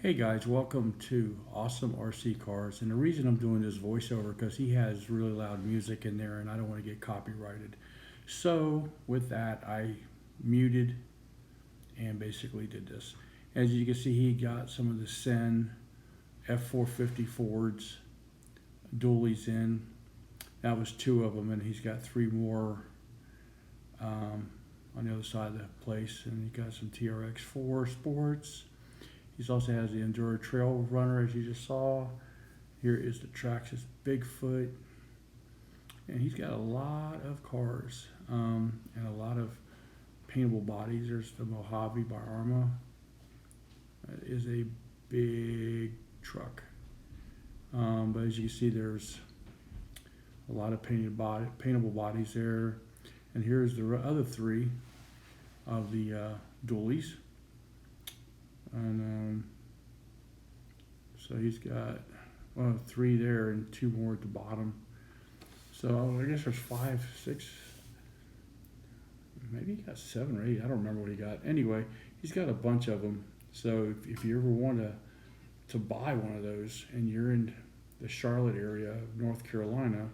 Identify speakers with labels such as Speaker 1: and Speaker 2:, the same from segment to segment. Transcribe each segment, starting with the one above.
Speaker 1: Hey guys, welcome to Awesome RC Cars. And the reason I'm doing this voiceover because he has really loud music in there and I don't want to get copyrighted. So with that, I muted and basically did this. As you can see, he got some of the Cen F450 Fords dualies in. That was two of them, and he's got three more on the other side of the place. And he got some TRX4 Sports. He also has the Enduro Trail Runner, as you just saw. Here is the Traxxas Bigfoot. And he's got a lot of cars and a lot of paintable bodies. There's the Mojave by Arma. That is a big truck. But as you can see, there's a lot of paintable bodies there. And here's the other three of the dualies. And so he's got three there and two more at the bottom. So I guess there's 5, 6, maybe he got 7 or 8. I don't remember what he got. Anyway, he's got a bunch of them. So if you ever want to buy one of those and you're in the Charlotte area of North Carolina,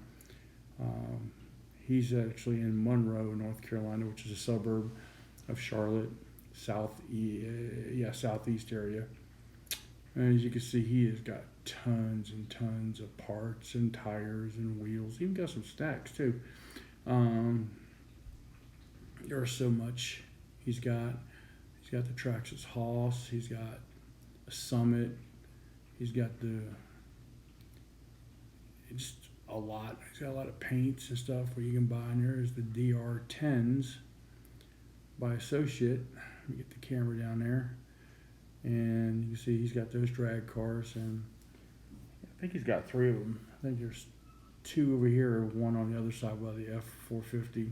Speaker 1: he's actually in Monroe, North Carolina, which is a suburb of Charlotte. Southeast area. And as you can see, he has got tons and tons of parts and tires and wheels. Even got some stacks too. There's so much he's got. He's got the Traxxas Hoss. He's got a Summit. He's got just a lot. He's got a lot of paints and stuff where you can buy. And there's the DR10s by Associate. Let me get the camera down there, and you can see he's got those drag cars, and I think he's got 3 of them. I think there's 2 over here, one on the other side by the F450,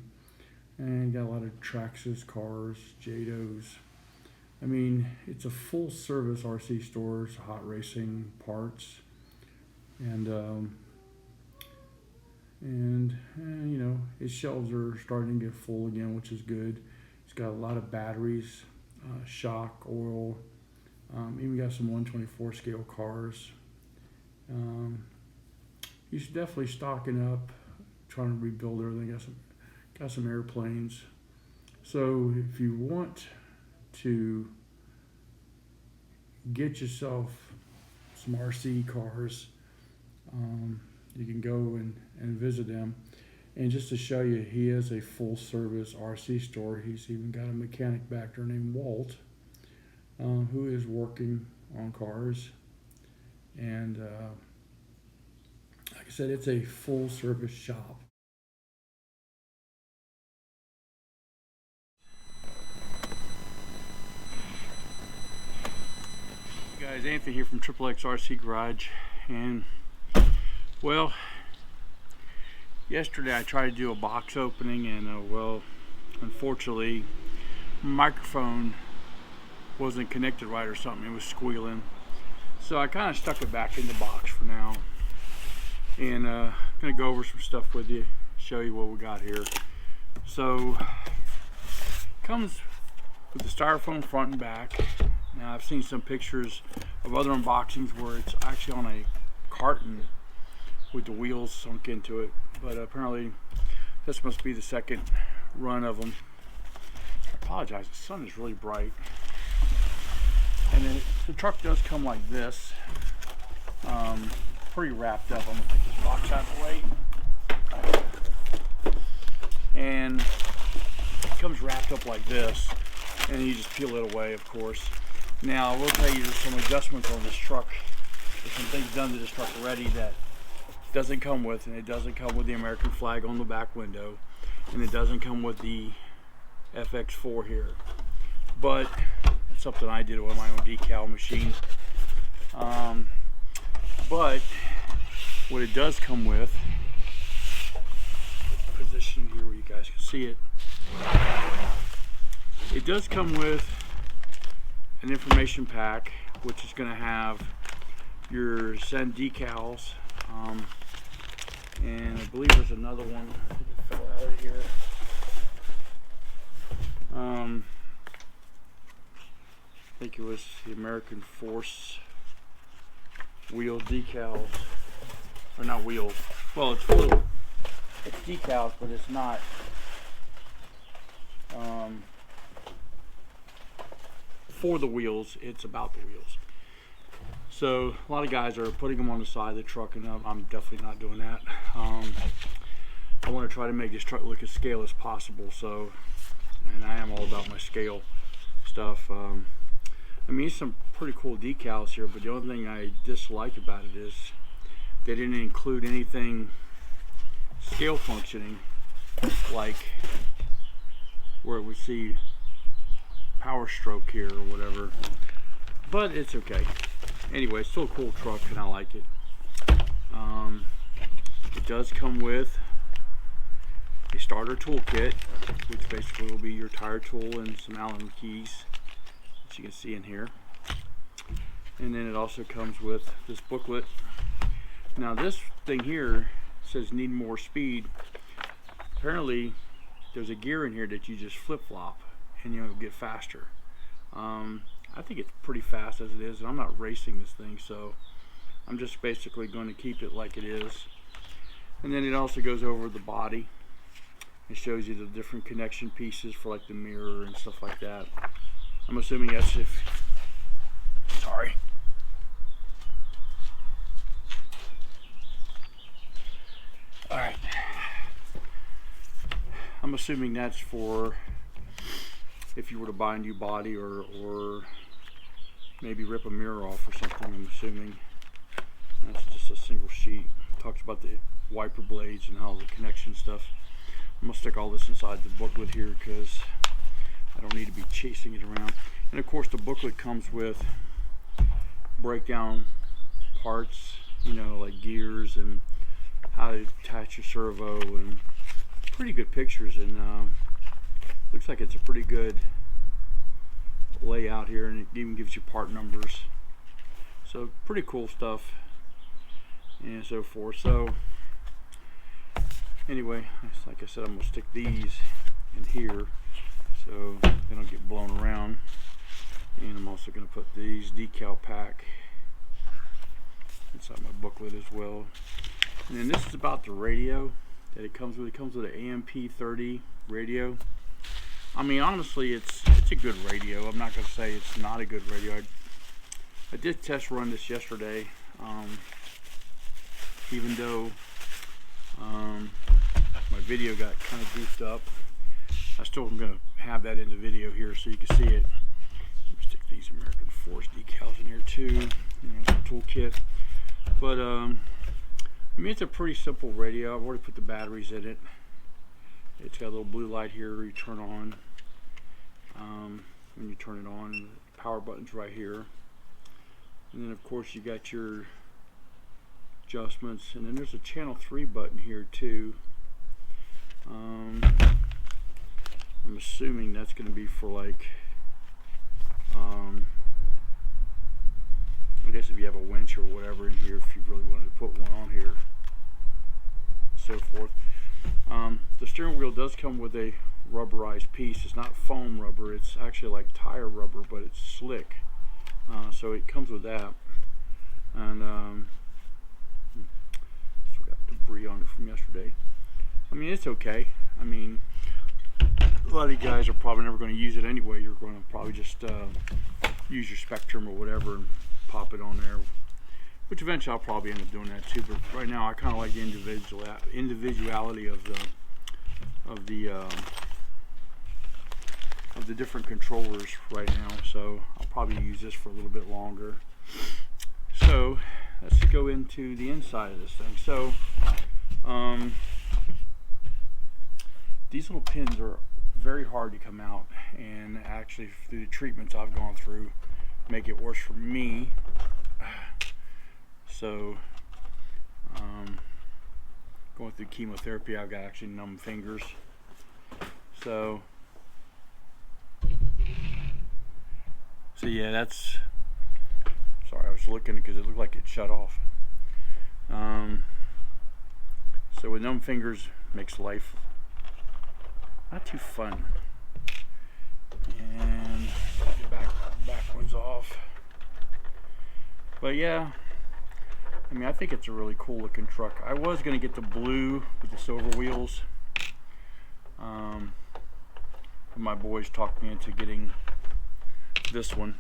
Speaker 1: and got a lot of Traxxas cars, Jados. I mean, it's a full service RC stores, hot racing parts, and you know, his shelves are starting to get full again, which is good. He's got a lot of batteries, shock, oil, even got some 124 scale cars. He's definitely stocking up, trying to rebuild everything. Got some airplanes. So if you want to get yourself some RC cars, you can go and visit them. And just to show you, he is a full-service RC store. He's even got a mechanic back there named Walt, who is working on cars. And like I said, it's a full-service shop. Hey guys, Anthony here from XXX RC Garage. And, well, yesterday I tried to do a box opening, and well, unfortunately my microphone wasn't connected right or something. It was squealing, so I kind of stuck it back in the box for now, and I'm gonna go over some stuff with you, show you what we got here. So comes with the styrofoam front and back. Now I've seen some pictures of other unboxings where it's actually on a carton with the wheels sunk into it, but apparently this must be the second run of them. I apologize, the sun is really bright. And then the truck does come like this, pretty wrapped up. I'm gonna take this box out of the way, and it comes wrapped up like this, and you just peel it away, of course. Now I will tell you, there's some adjustments on this truck. There's some things done to this truck already that doesn't come with, and it doesn't come with the American flag on the back window, and it doesn't come with the FX4 here, but it's something I did with my own decal machine. But what it does come with, position here where you guys can see it, it does come with an information pack, which is going to have your Cen decals, and I believe there's another one. I think it fell out of here. I think it was the American Force wheel decals, or not wheels. Well, it's decals, but it's not. For the wheels, it's about the wheels. So a lot of guys are putting them on the side of the truck, and I'm definitely not doing that. I want to try to make this truck look as scale as possible. So, and I am all about my scale stuff. I mean, some pretty cool decals here, but the only thing I dislike about it is they didn't include anything scale functioning, like where it would see power stroke here or whatever. But it's okay. Anyway, it's still a cool truck, and I like it. It does come with a starter toolkit, which basically will be your tire tool and some Allen keys, which you can see in here. And then it also comes with this booklet. Now this thing here says need more speed. Apparently there's a gear in here that you just flip-flop and you'll get faster. I think it's pretty fast as it is, and I'm not racing this thing, so I'm just basically going to keep it like it is. And then it also goes over the body. It shows you the different connection pieces for like the mirror and stuff like that. I'm assuming that's sorry. Alright. I'm assuming that's for if you were to buy a new body or maybe rip a mirror off or something. I'm assuming that's just a single sheet. It talks about the wiper blades and how the connection stuff. I'm gonna stick all this inside the booklet here because I don't need to be chasing it around. And of course the booklet comes with breakdown parts, you know, like gears and how to attach your servo, and pretty good pictures, and looks like it's a pretty good layout here, and it even gives you part numbers, so pretty cool stuff and so forth. So anyway, like I said, I'm gonna stick these in here so they don't get blown around, and I'm also gonna put these decal pack inside my booklet as well. And then this is about the radio that it comes with. It comes with an AMP30 radio. I mean, honestly, it's a good radio. I'm not going to say it's not a good radio. I did test run this yesterday, even though my video got kind of goofed up. I still am going to have that in the video here so you can see it. Let me stick these American Force decals in here too. You know, some toolkit. But I mean, it's a pretty simple radio. I've already put the batteries in it. It's got a little blue light here you turn on when you turn it on. The power button's right here. And then of course you got your adjustments, and then there's a channel 3 button here too. I'm assuming that's going to be for like I guess if you have a winch or whatever in here, if you really wanted to put one on here, so forth. The steering wheel does come with a rubberized piece. It's not foam rubber, it's actually like tire rubber, but it's slick. So it comes with that. And still got debris on it from yesterday. I mean, it's okay. I mean, a lot of you guys are probably never going to use it anyway. You're going to probably just use your Spectrum or whatever and pop it on there, which eventually I'll probably end up doing that too. But right now I kind of like the individuality of the different controllers right now. So I'll probably use this for a little bit longer. So let's go into the inside of this thing. So these little pins are very hard to come out, and actually through the treatments I've gone through make it worse for me. So going through chemotherapy, I've got actually numb fingers. So yeah, that's, sorry, I was looking because it looked like it shut off. So with numb fingers makes life not too fun. And get the back ones off. But yeah, I mean, I think it's a really cool looking truck. I was going to get the blue with the silver wheels. My boys talked me into getting this one.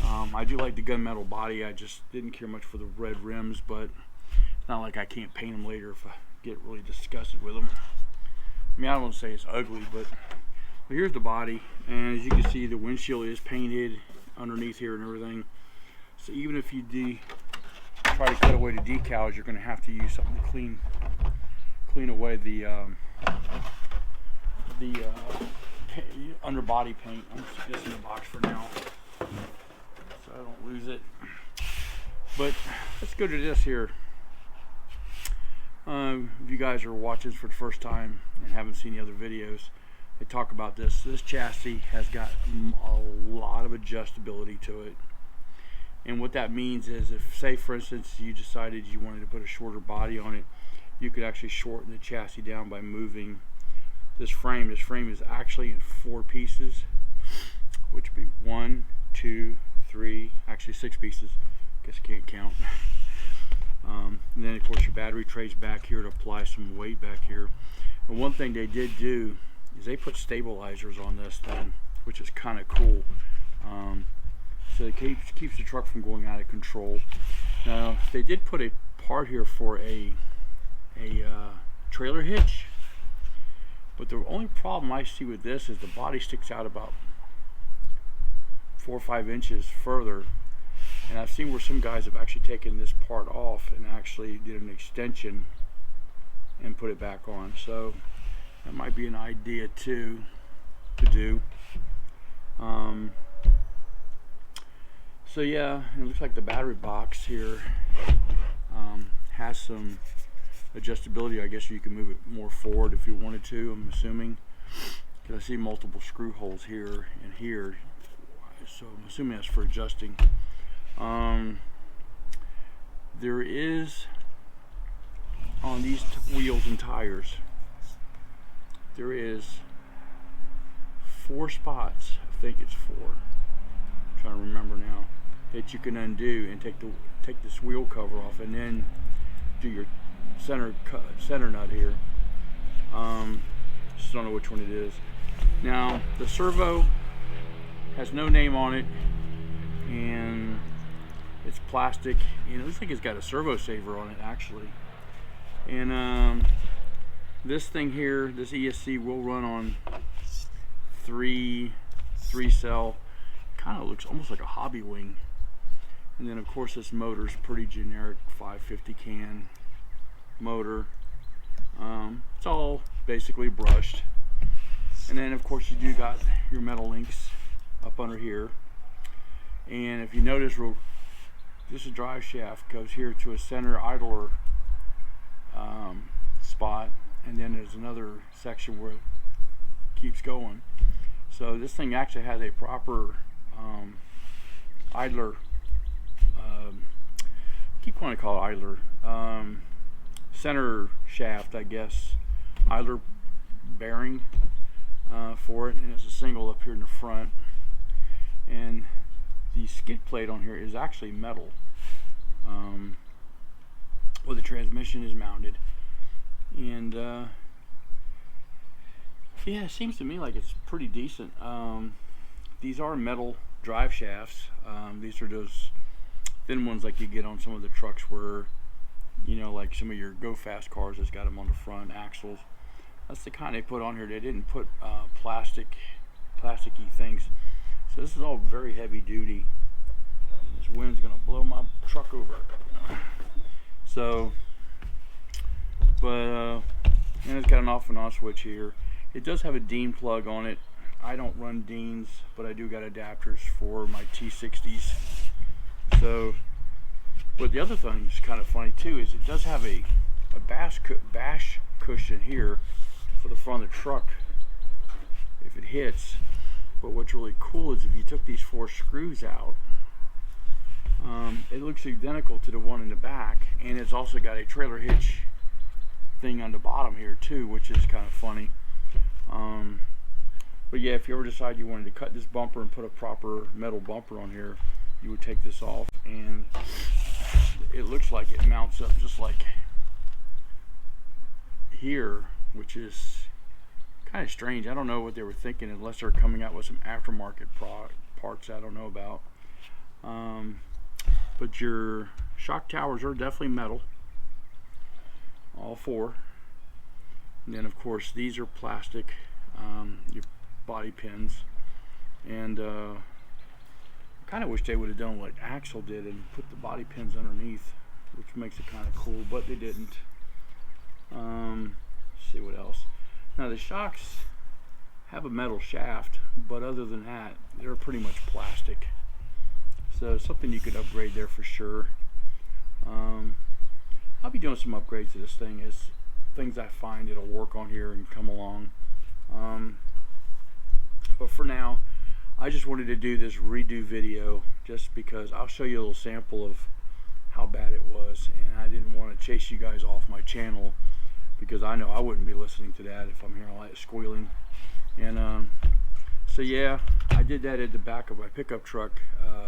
Speaker 1: I do like the gunmetal body. I just didn't care much for the red rims, but it's not like I can't paint them later if I get really disgusted with them. I mean, I don't want to say it's ugly, but here's the body, and as you can see, the windshield is painted underneath here and everything. So even if you try to cut away the decals, you're going to have to use something to clean away the underbody paint. I'm just putting this in the box for now so I don't lose it. But let's go to this here. If you guys are watching this for the first time and haven't seen the other videos, they talk about this. This chassis has got a lot of adjustability to it. And what that means is, if, say for instance, you decided you wanted to put a shorter body on it, you could actually shorten the chassis down by moving this frame. This frame is actually in 4 pieces, which would be 1, 2, 3, actually 6 pieces. Guess I can't count. And then of course your battery tray's back here to apply some weight back here. And one thing they did do is they put stabilizers on this thing, which is kind of cool. So it keeps the truck from going out of control. Now they did put a part here for a trailer hitch, but the only problem I see with this is the body sticks out about 4 or 5 inches further. And I've seen where some guys have actually taken this part off and actually did an extension and put it back on. So that might be an idea too to do. So yeah, it looks like the battery box here has some adjustability. I guess you can move it more forward if you wanted to, I'm assuming, because I see multiple screw holes here and here, so I'm assuming that's for adjusting. There is, on these wheels and tires, there is 4 spots, I think it's 4, I'm trying to remember now, that you can undo and take this wheel cover off, and then do your center nut here. Just don't know which one it is. Now the servo has no name on it, and it's plastic, and it looks like it's got a servo saver on it actually. And this thing here, this ESC, will run on 3 cell. Kind of looks almost like a hobby wing. And then of course this motor is pretty generic 550 can motor. It's all basically brushed. And then of course you do got your metal links up under here. And if you notice, this drive shaft goes here to a center idler spot, and then there's another section where it keeps going. So this thing actually has a proper idler, I keep wanting to call it idler, center shaft, I guess, idler bearing for it, and there's a single up here in the front. And the skid plate on here is actually metal, where the transmission is mounted. And yeah, it seems to me like it's pretty decent. These are metal drive shafts. These are those thin ones like you get on some of the trucks where, you know, like some of your go fast cars that's got them on the front axles. That's the kind they put on here. They didn't put plasticky things. So this is all very heavy duty. This wind's gonna blow my truck over. So, but and it's got an off and on switch here. It does have a Dean plug on it. I don't run Deans, but I do got adapters for my T60s. So, but the other thing is kind of funny too, is it does have a bash cushion here for the front of the truck if it hits. But what's really cool is if you took these 4 screws out, it looks identical to the one in the back, and it's also got a trailer hitch thing on the bottom here too, which is kind of funny. But yeah, if you ever decide you wanted to cut this bumper and put a proper metal bumper on here, you would take this off, and it looks like it mounts up just like here, which is kind of strange. I don't know what they were thinking, unless they're coming out with some aftermarket parts I don't know about. But your shock towers are definitely metal, all four. And then of course these are plastic, your body pins. And I kind of wish they would have done what Axle did and put the body pins underneath, which makes it kind of cool, but they didn't. Let's see what else. Now the shocks have a metal shaft, but other than that, they're pretty much plastic. So something you could upgrade there for sure. I'll be doing some upgrades to this thing as things I find it'll work on here and come along. But for now, I just wanted to do this redo video just because I'll show you a little sample of how bad it was, and I didn't want to chase you guys off my channel, because I know I wouldn't be listening to that if I'm hearing all that squealing. And so yeah, I did that at the back of my pickup truck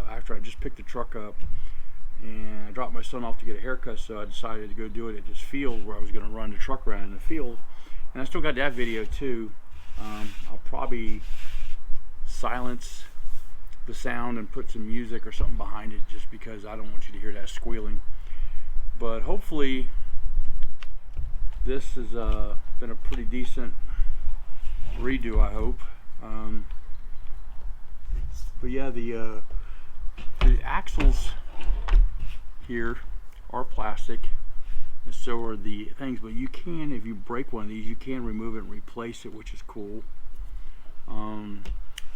Speaker 1: after I just picked the truck up, and I dropped my son off to get a haircut, so I decided to go do it at this field where I was going to run the truck around in the field. And I still got that video too. I'll probably silence the sound and put some music or something behind it, just because I don't want you to hear that squealing. But hopefully this has been a pretty decent redo, I hope. But yeah, the axles here are plastic, and so are the things, but you can, if you break one of these, you can remove it and replace it, which is cool. And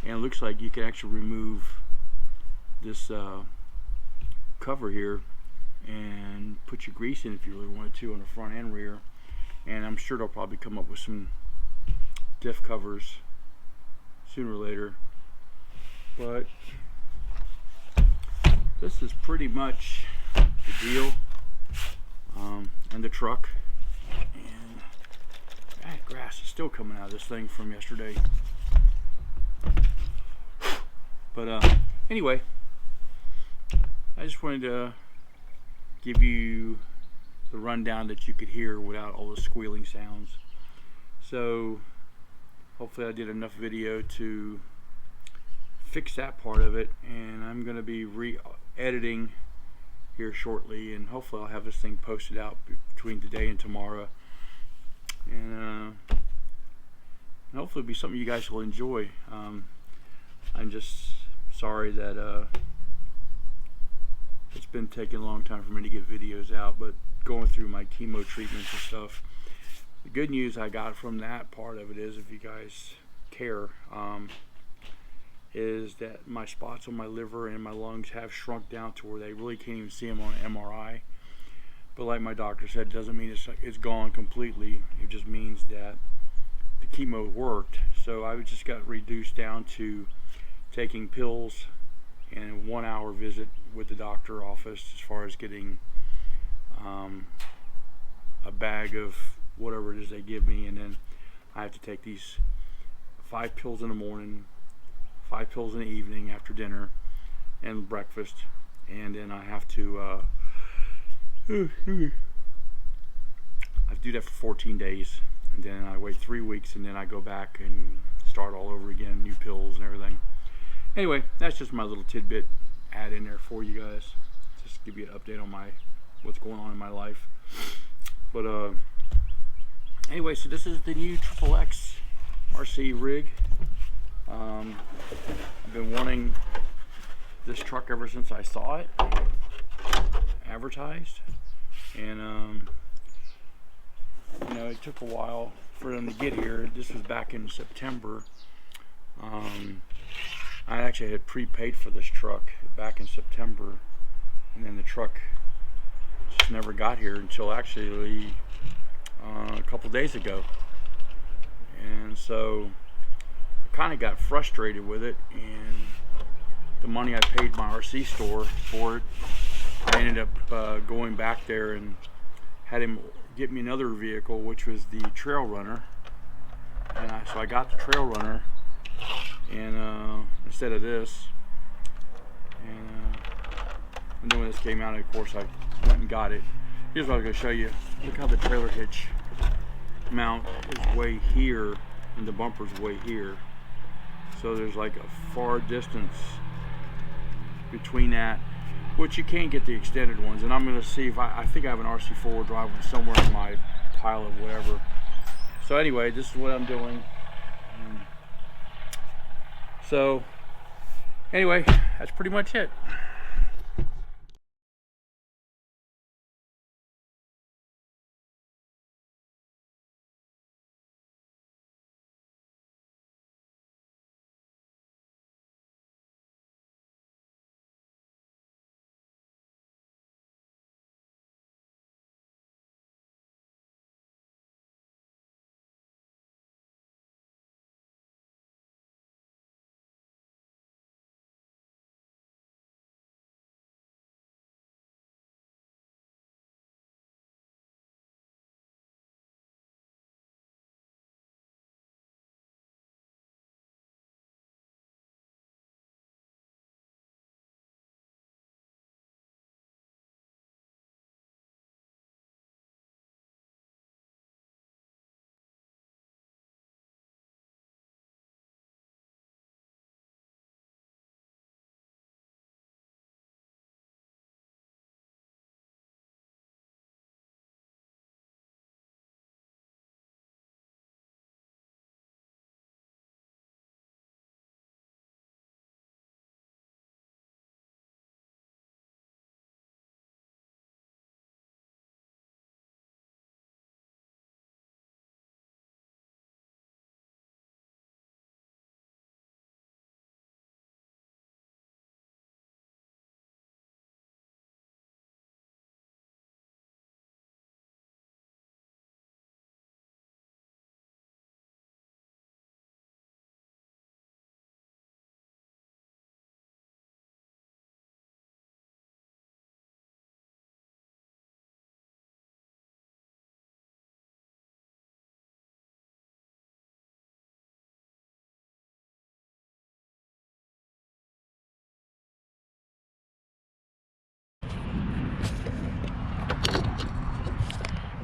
Speaker 1: it looks like you can actually remove this cover here and put your grease in if you really wanted to on the front and rear. And I'm sure they'll probably come up with some diff covers sooner or later. But this is pretty much the deal. And the truck. And that grass is still coming out of this thing from yesterday. But anyway, I just wanted to give you the rundown that you could hear without all the squealing sounds. So hopefully I did enough video to fix that part of it, and I'm going to be re-editing here shortly, and hopefully I'll have this thing posted out between today and tomorrow, and hopefully it'll be something you guys will enjoy. I'm just sorry that it's been taking a long time for me to get videos out, but going through my chemo treatments and stuff. The good news I got from that part of it is, if you guys care, is that my spots on my liver and my lungs have shrunk down to where they really can't even see them on an MRI. But like my doctor said, it doesn't mean it's gone completely. It just means that the chemo worked. So I just got reduced down to taking pills and a 1 hour visit with the doctor office, as far as getting a bag of whatever it is they give me, and then I have to take these 5 pills in the morning, 5 pills in the evening after dinner and breakfast, and then I have to I have to do that for 14 days, and then I wait 3 weeks, and then I go back and start all over again, new pills and everything. Anyway, that's just my little tidbit add in there for you guys, just give you an update on what's going on in my life. But anyway, so this is the new XXX RC rig. I've been wanting this truck ever since I saw it advertised, and you know, it took a while for them to get here. This was back in September. I actually had prepaid for this truck back in September, and then the truck just never got here until actually a couple days ago. And so I kind of got frustrated with it, and the money I paid my RC store for it, I ended up going back there and had him get me another vehicle, which was the Trail Runner. And so I got the Trail Runner, and instead of this, and And then when this came out, of course, I went and got it. Here's what I was going to show you. Look how the trailer hitch mount is way here and the bumper's way here. So there's like a far distance between that, which you can't get the extended ones. And I'm going to see if I think I have an RC four-wheel drive one somewhere in my pile of whatever. So anyway, this is what I'm doing. So anyway, that's pretty much it.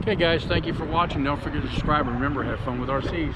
Speaker 1: Okay guys, thank you for watching. Don't forget to subscribe and remember, have fun with RCs.